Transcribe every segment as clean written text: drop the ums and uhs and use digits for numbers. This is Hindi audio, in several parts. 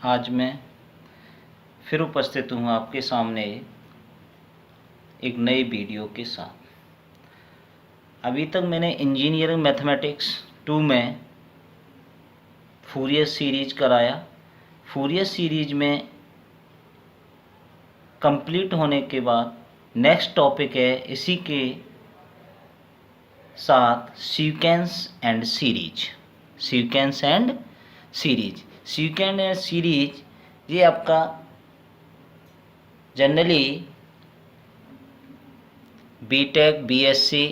आज मैं फिर उपस्थित हूँ आपके सामने एक नई वीडियो के साथ। अभी तक मैंने इंजीनियरिंग मैथमेटिक्स 2 में फूरियर सीरीज कराया। फूरियर सीरीज में कंप्लीट होने के बाद नेक्स्ट टॉपिक है इसी के साथ sequence and series. Sequence and series ये आपका जनरली बीटेक बीएससी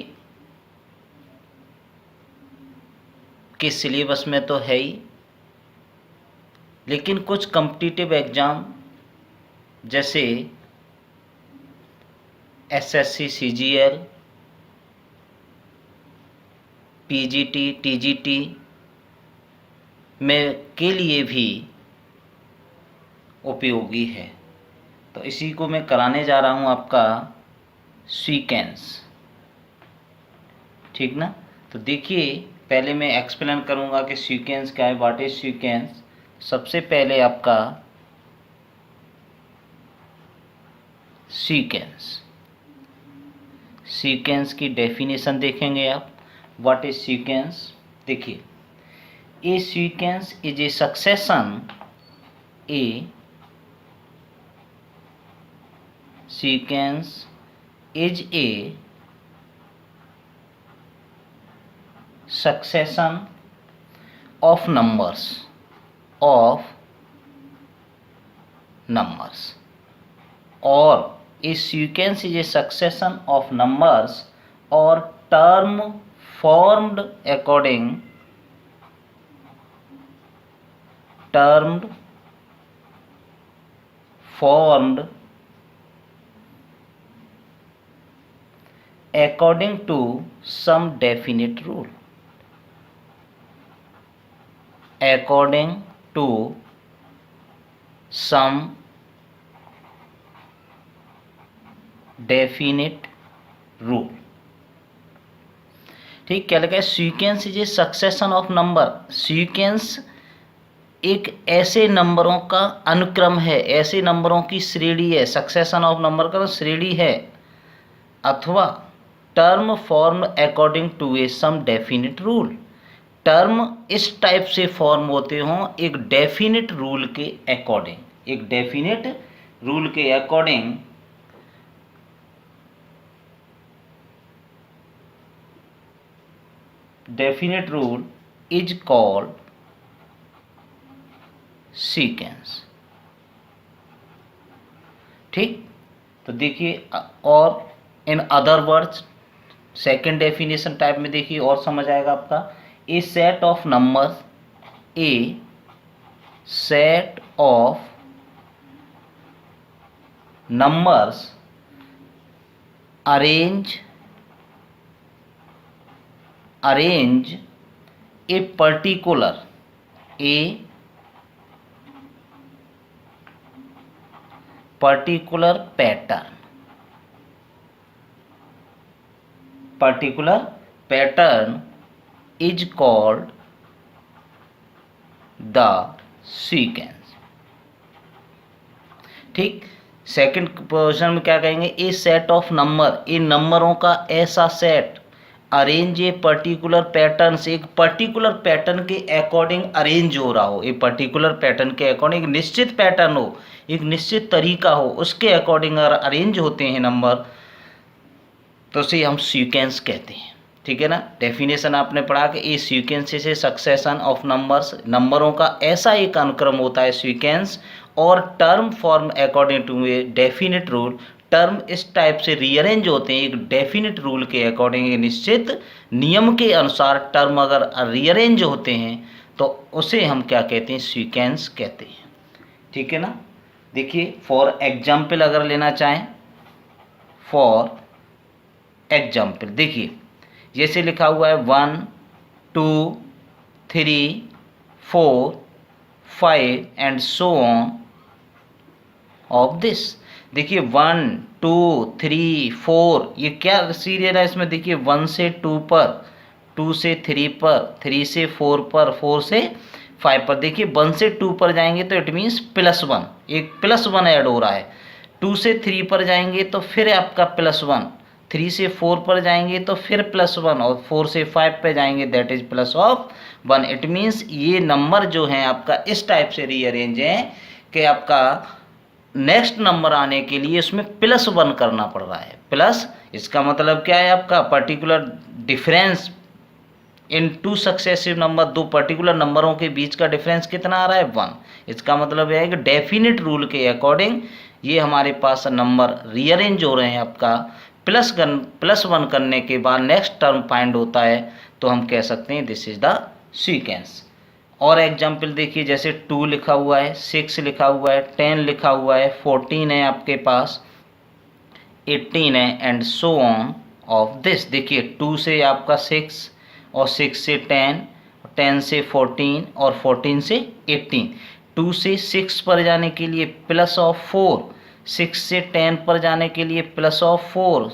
के सिलेबस में तो है ही, लेकिन कुछ कॉम्पिटिटिव एग्ज़ाम जैसे एसएससी सीजीएल, पीजीटी, टीजीटी में के लिए भी उपयोगी है। तो इसी को मैं कराने जा रहा हूँ आपका सीक्वेंस, ठीक ना। तो देखिए, पहले मैं एक्सप्लेन करूँगा कि सीक्वेंस क्या है, व्हाट इज सीक्वेंस। सबसे पहले आपका सीक्वेंस की डेफिनेशन देखेंगे आप। व्हाट इज सीक्वेंस, देखिए, a sequence is a succession, sequence is a succession of numbers or a sequence is a succession of numbers or term formed according to some definite rule. According to some definite rule, ठीक। क्या लगा, sequence is a succession of number. Sequence एक ऐसे नंबरों का अनुक्रम है, ऐसे नंबरों की श्रेणी है। सक्सेशन ऑफ नंबर का श्रेणी है, अथवा term form according to a some definite rule. Term इस टाइप से फॉर्म होते हों एक डेफिनिट रूल के अकॉर्डिंग, एक डेफिनिट रूल के according. Definite rule is called sequence, ठीक। तो देखिए, और in other words second definition type में देखिए और समझ आएगा आपका। A set of numbers, a set of numbers arrange a particular pattern is called the sequence, ठीक। सेकंड पोजीशन में क्या कहेंगे, ए सेट ऑफ नंबर, इन नंबरों का ऐसा set, arrange a particular pattern से, एक पर्टिकुलर पैटर्न के अकॉर्डिंग अरेंज हो रहा हो। एक पर्टिकुलर पैटर्न के अकॉर्डिंग एक निश्चित पैटर्न हो, एक निश्चित तरीका हो, उसके अकॉर्डिंग अगर अरेंज होते हैं नंबर तो उसे हम सीक्वेंस कहते हैं, ठीक है ना। डेफिनेशन आपने पढ़ा कि ए सीक्वेंस से सक्सेशन ऑफ नंबर्स, नंबरों का ऐसा एक अनुक्रम होता है सीक्वेंस, और term form according to a definite rule. Term इस टाइप से रीअरेंज होते हैं एक डेफिनिट रूल के अकॉर्डिंग, एक निश्चित नियम के अनुसार टर्म अगर रीअरेंज होते हैं तो उसे हम क्या कहते हैं, सीक्वेंस कहते हैं, ठीक है ना। देखिए, फॉर एग्जाम्पल अगर लेना चाहें, फॉर एग्जाम्पल देखिए, जैसे लिखा हुआ है 1 2 3 4 5 and so on off this. देखिए 1 2 3 4 ये क्या सीरियल है इसमें, देखिए 1 से 2 पर, 2 से 3 पर, 3 से 4 पर, 4 से 5 पर। देखिए 1 से 2 पर जाएंगे तो इट मीन्स +1, एक +1 ऐड हो रहा है। 2 से 3 पर जाएंगे तो फिर आपका +1, 3 से 4 पर जाएंगे तो फिर +1, और 4 से 5 पे जाएंगे दैट इज +1। इट मीन्स ये नंबर जो है आपका इस टाइप से रीअरेंज है कि आपका नेक्स्ट नंबर आने के लिए उसमें +1 करना पड़ रहा है। प्लस इसका मतलब क्या है, आपका particular difference in two successive number, दो पर्टिकुलर नंबरों के बीच का डिफरेंस कितना आ रहा है, 1। इसका मतलब है कि डेफिनेट रूल के अकॉर्डिंग ये हमारे पास नंबर रीअरेंज हो रहे हैं। आपका +1 करने के बाद नेक्स्ट टर्म फाइंड होता है, तो हम कह सकते हैं दिस इज द सीक्वेंस। और एग्जाम्पल देखिए, जैसे 2 लिखा हुआ है, 6 लिखा हुआ है, 10 लिखा हुआ है, 14 है आपके पास, 18 है, and so on off this. देखिए 2 से आपका 6 और 6 से 10, 10 से 14 और 14 से 18। 2 से 6 पर जाने के लिए +4, 6 से 10 पर जाने के लिए +4,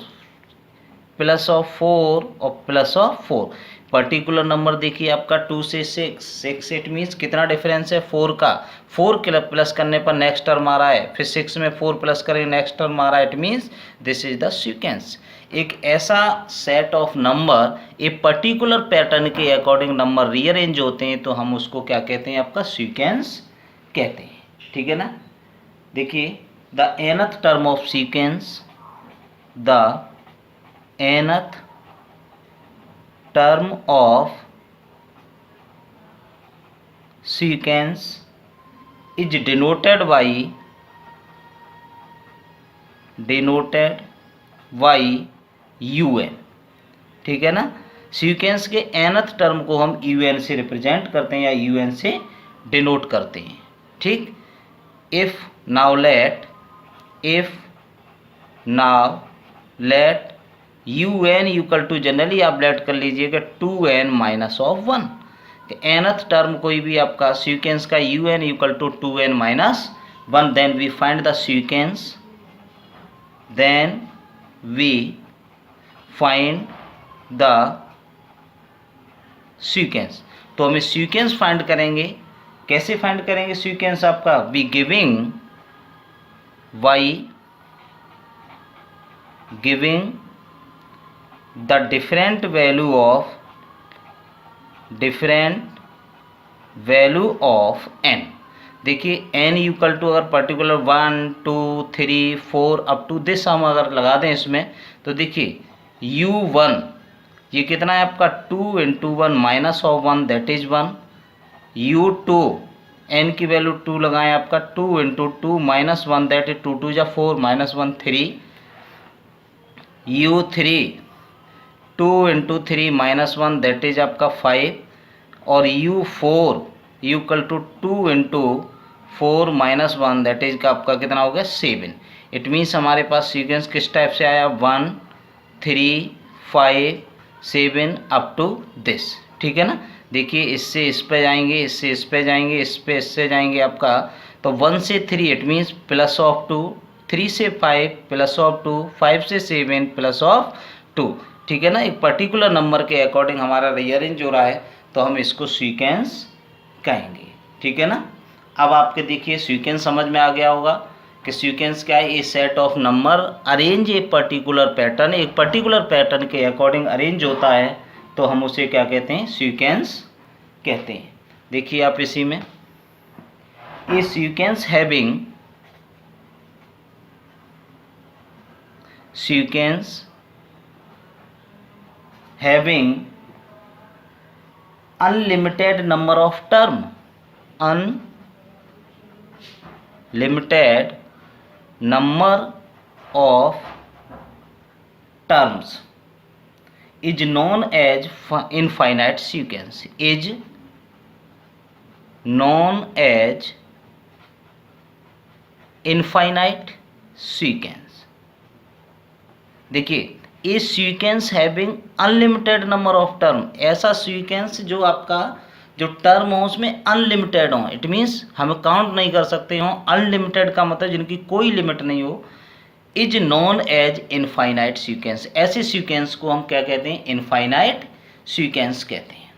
+4 और +4। पर्टिकुलर नंबर देखिए आपका 2 से 6 इट मीन्स कितना डिफरेंस है, 4 का। 4 प्लस करने पर नेक्स्ट टर्म आ रहा है, फिर 6 में 4 प्लस करें नेक्स्ट टर्म आ रहा है, it means this is the sequence. एक ऐसा सेट ऑफ नंबर एक पर्टिकुलर पैटर्न के अकॉर्डिंग नंबर रीअरेंज होते हैं, तो हम उसको क्या कहते हैं, आपका सीक्वेंस कहते हैं। ठीक है ना। देखिए the nth term of sequence, the nth term of sequence is denoted by un। ठीक है ना। सीक्वेंस के nth टर्म को हम un से रिप्रेजेंट करते हैं या un से डिनोट करते हैं। ठीक। If now let un equal to, generally आप लेट कर लीजिएगा 2n - 1। nth टर्म कोई भी आपका सीक्वेंस का un equal to 2n - 1, then we find the sequence, तो हमें सीक्वेंस फाइंड करेंगे। कैसे फाइंड करेंगे सीक्वेंस आपका, we giving the different value of n। देखिए n इक्वल टू अगर पर्टिकुलर 1 2 3 4 अप टू दिस हम अगर लगा दें इसमें, तो देखिए u1 ये कितना है आपका 2 × 1 -1 दैट इज 1। u2 n की वैल्यू 2 लगाएं, आपका 2 × 2 -1 that is 2 2 4 -1 3। u3 2 × 3 -1 that is आपका 5। और u4 equal to 2 × 4 -1 that is का आपका कितना हो गया 7। इट मीन्स हमारे पास सीक्वेंस किस टाइप से आया, 1 3 5 7 अप टू दिस। ठीक है ना। देखिए इससे इस पे जाएंगे, इससे इस पे जाएंगे, इस पे इससे जाएंगे आपका, तो 1 से 3 इट मीन्स +2, 3 से 5 +2, 5 से 7 +2। ठीक है ना। एक पर्टिकुलर नंबर के अकॉर्डिंग हमारा रीअरेंज हो रहा है, तो हम इसको सीक्वेंस कहेंगे। ठीक है ना। अब आपके देखिए सीक्वेंस समझ में आ गया होगा कि सीक्वेंस क्या है, a set of number arrange a particular pattern, एक पर्टिकुलर पैटर्न के अकॉर्डिंग अरेंज होता है, तो हम उसे क्या कहते हैं, सीक्वेंस कहते हैं। देखिए आप इसी में, a sequence having unlimited number of term, unlimited number of terms is known as infinite sequence, is known as infinite sequence। देखिए a sequence having unlimited number of term, ऐसा सीक्वेंस जो आपका जो टर्म हो उसमें अनलिमिटेड हो, इट मीन्स हम काउंट नहीं कर सकते हो। अनलिमिटेड का मतलब जिनकी कोई लिमिट नहीं हो, is known as infinite sequence. ऐसे सीक्वेंस को हम क्या कहते हैं, इनफाइनाइट सीक्वेंस कहते हैं।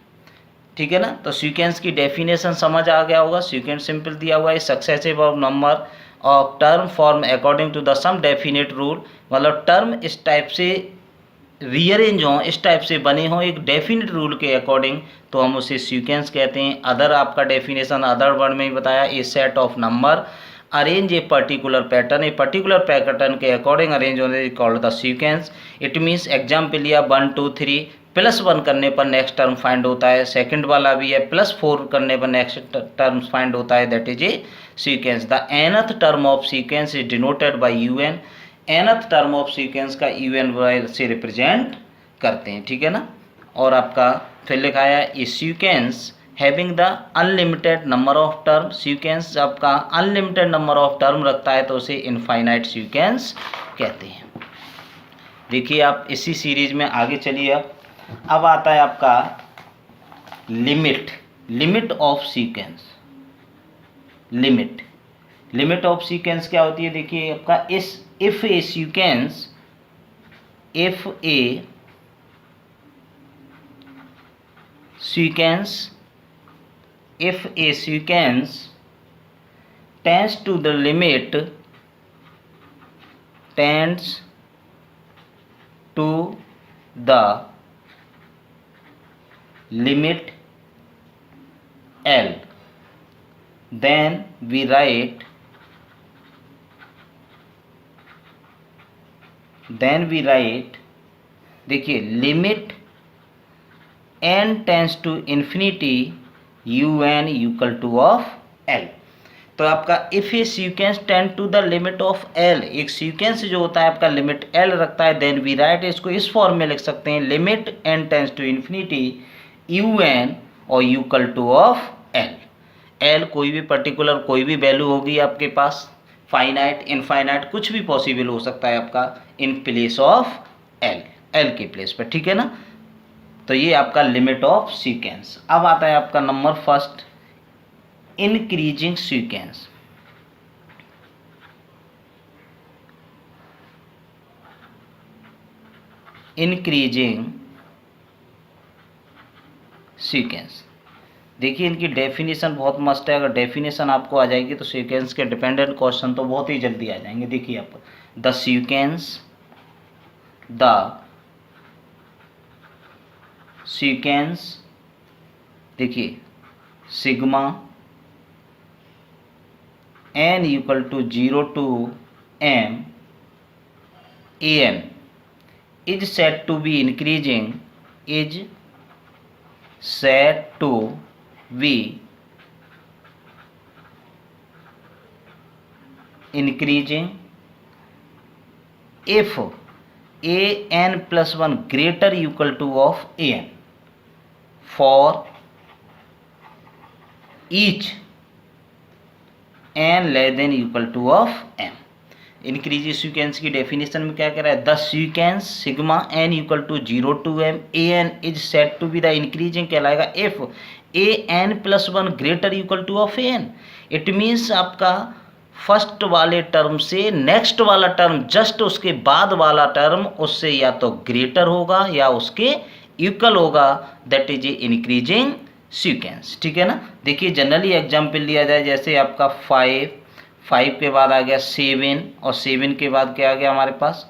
ठीक है ना। तो सीक्वेंस की डेफिनेशन समझ आ गया होगा। सीक्वेंस सिंपल दिया हुआ है, successive of number of term form according to the some definite rule, मतलब टर्म इस टाइप से रीअरेंज हों, इस टाइप से बने हों एक डेफिनेट रूल के अकॉर्डिंग, तो हम उसे सीक्वेंस कहते हैं। अदर आपका डेफिनेशन अदर वर्ड में ही बताया, a set of number arrange a particular pattern, a particular pattern के अकॉर्डिंग अरेंज होने called the sequence. It means example लिया 1 2 3, +1 करने पर नेक्स्ट टर्म फाइंड होता है, सेकंड वाला भी है +4 करने पर नेक्स्ट टर्म फाइंड होता है, that is a sequence. The nth term of sequence is denoted by un, nth term of sequence का un से रिप्रेजेंट करते हैं, ठीक है ना। और आपका फिर लिखा है a sequence having the unlimited number of term, sequence आपका अनलिमिटेड नंबर ऑफ टर्म रखता है तो उसे इनफाइनाइट सीक्वेंस कहते हैं। देखिए आप इसी सीरीज में आगे चलिए। अब आता है आपका limit of sequence. Limit of sequence क्या होती है, देखिए आपका if a sequence tends to the limit L, then we write देखिए limit n tends to infinity un equal to of l। तो आपका if a sequence tend to the limit of l, एक सीक्वेंस जो होता है आपका लिमिट l रखता है, देन वी राइट, इसको इस फॉर्म में लिख सकते हैं limit n tends to infinity un और इक्वल टू ऑफ l कोई भी पर्टिकुलर कोई भी वैल्यू होगी आपके पास, फाइनाइट इनफाइनाइट कुछ भी पॉसिबल हो सकता है आपका इन प्लेस ऑफ l के प्लेस पर, ठीक है ना। तो ये आपका लिमिट ऑफ सीक्वेंस। अब आता है आपका नंबर फर्स्ट, इंक्रीजिंग सीक्वेंस। देखिए इनकी डेफिनेशन बहुत मस्त है, अगर डेफिनेशन आपको आ जाएगी तो सीक्वेंस के डिपेंडेंट क्वेश्चन तो बहुत ही जल्दी आ जाएंगे। देखिए आप द सीक्वेंस देखिए sigma n equal to 0 to m an is said to be increasing, if an plus 1 greater equal to of an for each n less than equal to of m। Increasing sequence की डेफिनेशन में क्या कह रहा है, the sequence sigma n equal to 0 to m an is set to be the increasing कहलाएगा if an plus 1 greater equal to of an। It means आपका फर्स्ट वाले टर्म से नेक्स्ट वाला टर्म जस्ट उसके बाद वाला टर्म उससे या तो ग्रेटर होगा या उसके इक्वल होगा, that is a increasing sequence, ठीक है ना। देखिए जनरली एग्जाम्पल लिया जाए, जैसे आपका 5 के बाद आ गया 7 और 7 के बाद क्या आ गया हमारे पास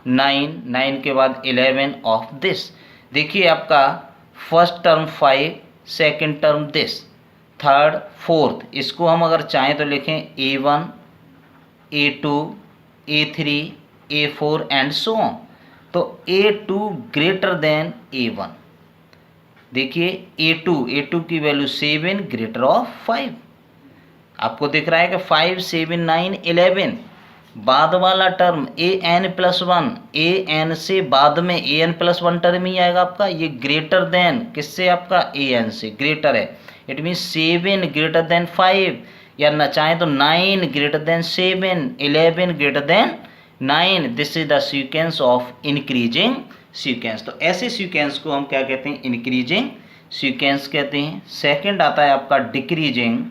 9 के बाद 11 ऑफ दिस। देखिए आपका first term 5, second term this, third fourth, इसको हम अगर चाहें तो लिखें A1 A2 A3 A4 and so on. तो A2 ग्रेटर देन A1, देखिए A2 की वैल्यू 7 ग्रेटर ऑफ 5। आपको दिख रहा है कि 5 7 9 11, बाद वाला टर्म an प्लस 1, an से बाद में an प्लस 1 टर्म ही आएगा आपका, ये ग्रेटर देन किससे आपका an से ग्रेटर है। इट मीन्स 7 ग्रेटर देन 5, या ना चाहें तो 9 greater than 7, 11 greater than 9। This is the sequence of increasing sequence. तो ऐसे सीक्वेंस को हम क्या कहते हैं, इंक्रीजिंग सीक्वेंस कहते हैं। सेकंड आता है आपका डिक्रीजिंग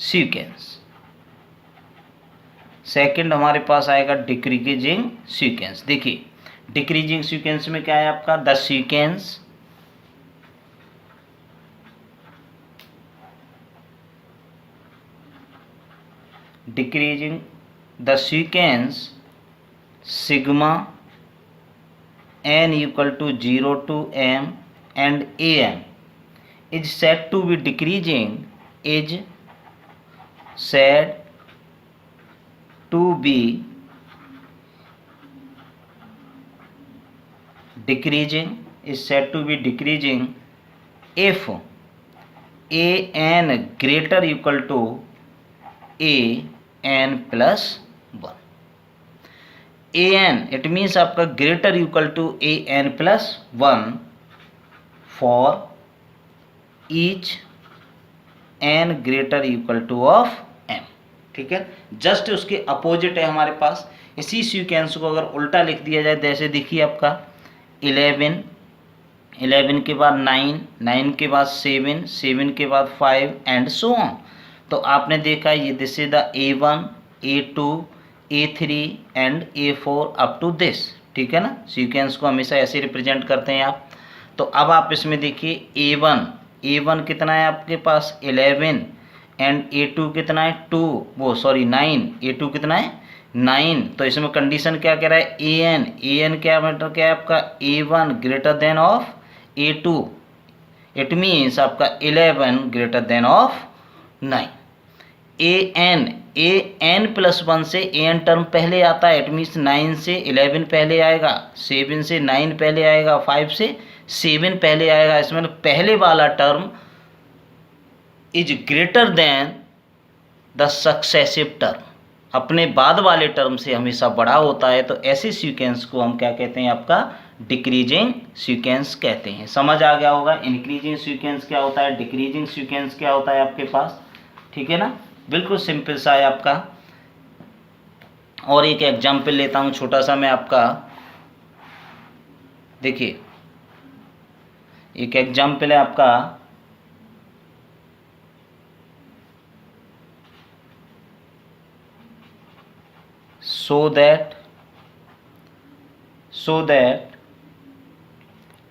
सीक्वेंस। सेकंड हमारे पास आएगा डिक्रीजिंग सीक्वेंस। देखिए डिक्रीजिंग सीक्वेंस में क्या है आपका, the sequence decreasing the sequence sigma n equal to 0 to m and an is said to be decreasing, is said to be decreasing, is said to be decreasing if an greater equal to an plus 1. an it means आपका greater equal to an plus 1 for each n greater equal to of m. ठीक है, जस्ट उसके अपोजिट है हमारे पास। इसी सीक्वेंस को अगर उल्टा लिख दिया जाए, जैसे देखिए आपका 11, 11 के बाद 9, 9 के बाद 7, 7 के बाद 5 एंड सो ऑन। तो आपने देखा ये this is the A1, A2, A3 and A4 up to this. ठीक है ना, सीक्वेंस को हमेशा ऐसे रिप्रेजेंट करते हैं आप। तो अब आप इसमें देखिए A1 कितना है आपके पास 11 एंड A2 कितना है 9, A2 कितना है 9। तो इसमें कंडीशन क्या कह रहा है, an क्या मैटर क्या है आपका A1 greater than of A2, it means आपका 11 greater than of 9। an plus 1 से an टर्म पहले आता है, इट मीन्स 9 से 11 पहले आएगा, 7 से 9 पहले आएगा, 5 से 7 पहले आएगा। इसमें पहले वाला term is greater than the successive term, अपने बाद वाले टर्म से हमेशा बड़ा होता है। तो ऐसे सीक्वेंस को हम क्या कहते हैं, आपका डिक्रीजिंग सीक्वेंस कहते हैं। समझ आ गया होगा, इंक्रीजिंग सीक्वेंस क्या होता है, डिक्रीजिंग सीक्वेंस क्या होता है आपके पास। ठीक है ना, बिल्कुल सिंपल सा है आपका। और एक एग्जाम्पल लेता हूँ छोटा सा मैं आपका, देखिए एक एग्जाम्पल है आपका, so that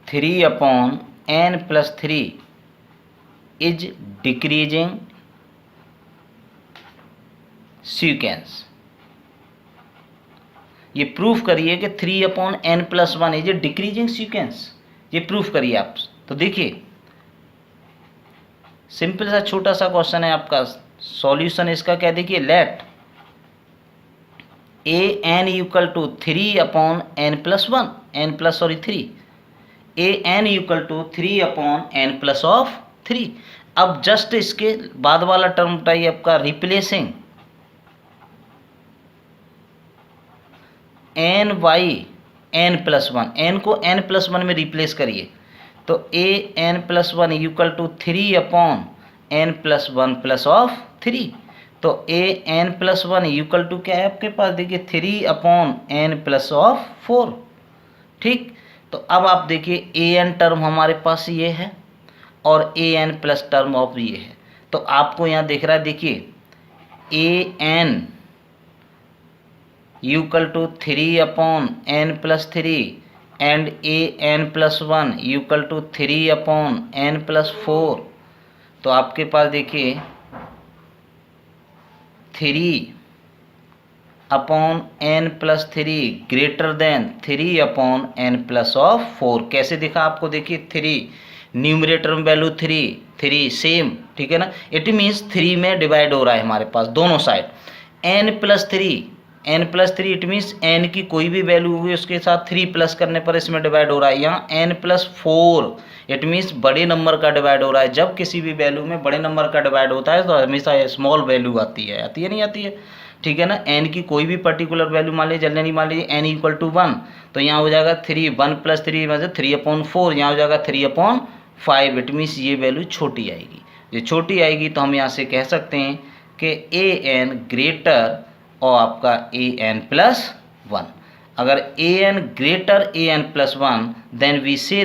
3 upon n plus 3 is decreasing sequence. ये प्रूफ करिए कि 3 upon n plus 1 is a decreasing sequence, ये प्रूफ करिए आप। तो देखिए सिंपल सा छोटा सा क्वेश्चन है आपका, सॉल्यूशन इसका क्या, देखिए let an equal to 3 upon n plus 1, n plus 3, an equal to 3 upon n plus of 3। अब जस्ट इसके बाद वाला टर्म बताइए आपका, replacing N by N plus 1, N को एन प्लस 1 में रिप्लेस करिए। तो A N plus 1 equal to 3 upon N plus 1 plus of 3। तो A N plus 1 equal to क्या है आपके पास, देखिए 3 अपॉन एन प्लस ऑफ 4। ठीक, तो अब आप देखिए ए एन टर्म हमारे पास ये है और A N plus term of ये है। तो आपको यहाँ दिख रहा है, देखिए A N equal to 3 upon N plus 3 and A N plus 1 equal to 3 upon N plus 4। तो आपके पास देखिए 3 upon N plus 3 greater than 3 upon N plus of 4। कैसे दिखा आपको, देखिए 3 न्यूमरेटर में वैल्यू 3 सेम। ठीक है ना, इट मीन्स 3 में डिवाइड हो रहा है हमारे पास दोनों side. N plus 3 it means n की कोई भी वैल्यू हुई उसके साथ 3 प्लस करने पर इसमें डिवाइड हो रहा है। यहाँ एन प्लस 4 इट मीन्स बड़े नंबर का डिवाइड हो रहा है। जब किसी भी वैल्यू में बड़े नंबर का डिवाइड होता है तो हमेशा स्मॉल वैल्यू आती है नहीं आती है। ठीक है ना, एन की कोई भी पर्टिकुलर वैल्यू मान लीजिए, जल्दी मान लीजिए एन इक्वल टू 1, तो यहाँ हो जाएगा 1 प्लस 3 मतलब 3/4, यहाँ हो जाएगा 3/5। इट मीन्स ये वैल्यू छोटी आएगी। ये छोटी आएगी तो हम यहाँ से कह सकते हैं कि ए एन ग्रेटर और आपका ए एन प्लस 1। अगर A N greater A N plus 1 then we say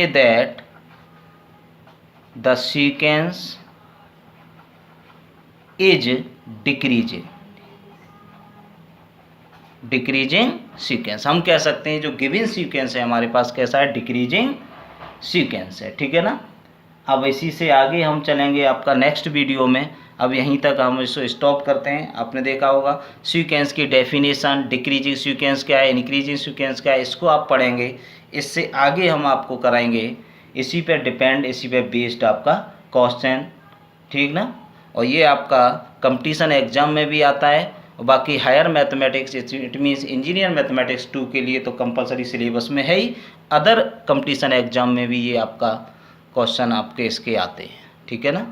that the sequence is decreasing. Decreasing sequence. हम कह सकते हैं जो गिवन सीक्वेंस है हमारे पास कैसा है, डिक्रीजिंग सीक्वेंस है, ठीक है ना। अब इसी से आगे हम चलेंगे आपका नेक्स्ट वीडियो में। अब यहीं तक हम इसको स्टॉप करते हैं। आपने देखा होगा सीक्वेंस की डेफिनेशन, डिक्रीजिंग सीक्वेंस क्या है, इंक्रीजिंग सीक्वेंस क्या है, इसको आप पढ़ेंगे। इससे आगे हम आपको कराएंगे इसी पे डिपेंड, इसी पे बेस्ड आपका क्वेश्चन, ठीक ना। और ये आपका कंपटीशन एग्जाम में भी आता है। और बाकी higher mathematics, it means engineer mathematics 2 के लिए तो कंपलसरी सिलेबस में है ही, अदर कंपटीशन एग्जाम में भी ये आपका क्वेश्चन आपके इसके आते हैं, ठीक है ना।